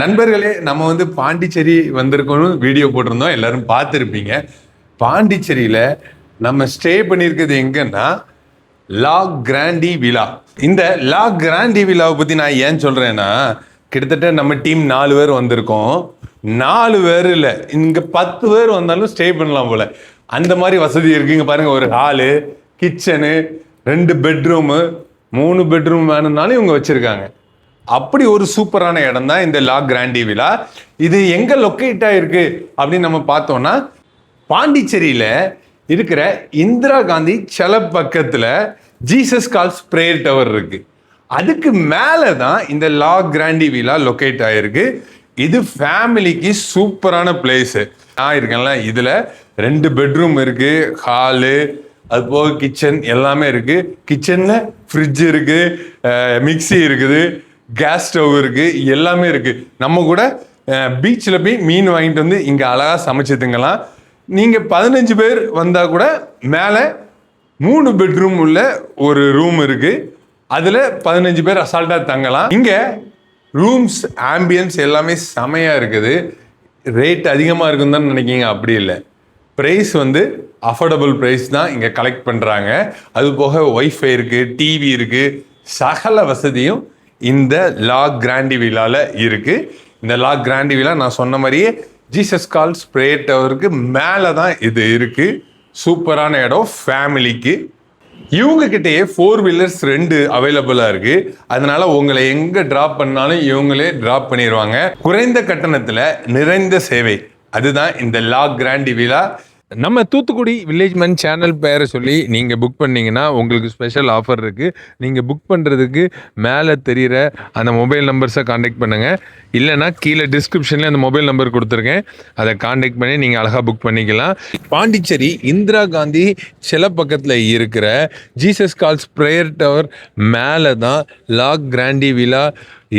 நண்பர்களே, நம்ம பாண்டிச்சேரி வந்திருக்கோம்னு வீடியோ போட்டிருந்தோம். எல்லாரும் பார்த்துருப்பீங்க. பாண்டிச்சேரியில நம்ம ஸ்டே பண்ணியிருக்கிறது எங்கன்னா லா கிராண்டி விலா. இந்த லா கிராண்டி விலாவை பத்தி நான் ஏன் சொல்றேன்னா, கிட்டத்தட்ட நம்ம டீம் 4 பேர் வந்திருக்கோம். 4 பேர் இல்ல, இங்க 10 பேர் வந்தாலும் ஸ்டே பண்ணலாம் போல. அந்த மாதிரி வசதி இருக்கு. இங்க பாருங்க, ஒரு ஹாலு, கிச்சனு, 2 பெட்ரூமு, 3 பெட்ரூம் வேணும்னாலும் இவங்க வச்சிருக்காங்க. அப்படி ஒரு சூப்பரான இடம் தான் இந்த லா கிராண்டி விலா. இது எங்க லொக்கேட் ஆயிருக்கு அப்படின்னு நம்ம பார்த்தோம்னா, பாண்டிச்சேரியில இருக்கிற இந்திரா காந்தி சிலை பக்கத்துல ஜீசஸ் கால்ஸ் பிரேயர் டவர் இருக்கு. அதுக்கு மேல தான் இந்த லா கிராண்டி விலா லொக்கேட் ஆயிருக்கு. இது ஃபேமிலிக்கு சூப்பரான பிளேஸ். நான் இருக்கேன்ல, இதுல 2 பெட்ரூம் இருக்கு, ஹாலு, அது போக கிச்சன் எல்லாமே இருக்கு. கிச்சன்ல ஃப்ரிட்ஜ் இருக்கு, மிக்சி இருக்குது, கேஸ் ஸ்டவ் இருக்கு, எல்லாமே இருக்கு. நம்ம கூட பீச்சில் போய் மீன் வாங்கிட்டு வந்து இங்க அழகா சமைச்சுதுங்கலாம். நீங்க 15 பேர் வந்தா கூட மேலே 3 பெட்ரூம் உள்ள ஒரு ரூம் இருக்கு. அதுல 15 பேர் அசால்ட்டா தங்கலாம். இங்க ரூம்ஸ், ஆம்பியன்ஸ் எல்லாமே செமையா இருக்குது. ரேட் அதிகமா இருக்குன்னு தான் நினைக்கிங்க, அப்படி இல்லை. ப்ரைஸ் அஃபோர்டபுள் ப்ரைஸ் தான் இங்கே கலெக்ட் பண்ணுறாங்க. அது போக ஒய்ஃபை இருக்குது, டிவி இருக்குது, சகல வசதியும் இந்த லா கிராண்டி விலாவில் இருக்குது. இந்த லா கிராண்டி விலா நான் சொன்ன மாதிரியே ஜீசஸ் கால்ஸ் பிரேயர் டவருக்கு மேலே தான் இது இருக்குது. சூப்பரான இடம் ஃபேமிலிக்கு. இவங்க கிட்டேயே 4 வீலர்ஸ் 2 அவைலபிளா இருக்கு. அதனால உங்களை எங்க டிராப் பண்ணாலும் இவங்களே டிராப் பண்ணிடுவாங்க. குறைந்த கட்டணத்துல நிறைந்த சேவை. அதுதான் இந்த லா கிராண்டி விலா. நம்ம தூத்துக்குடி வில்லேஜ்மேன் சேனல் பேரை சொல்லி நீங்கள் புக் பண்ணிங்கன்னா உங்களுக்கு ஸ்பெஷல் ஆஃபர் இருக்குது. நீங்கள் புக் பண்ணுறதுக்கு மேலே தெரிகிற அந்த மொபைல் நம்பர்ஸை காண்டாக்ட் பண்ணுங்கள். இல்லைனா கீழே டிஸ்கிரிப்ஷனில் அந்த மொபைல் நம்பர் கொடுத்துருக்கேன், அதை காண்டாக்ட் பண்ணி நீங்கள் அழகாக புக் பண்ணிக்கலாம். பாண்டிச்சேரி இந்திரா காந்தி சில பக்கத்தில் இருக்கிற ஜீசஸ் கால்ஸ் பிரேயர் டவர் மேலே தான் லா கிராண்டி விலா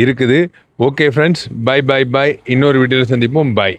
இருக்குது. Okay friends, bye bye bye. இன்னொரு வீடியோவில் சந்திப்போம். பை.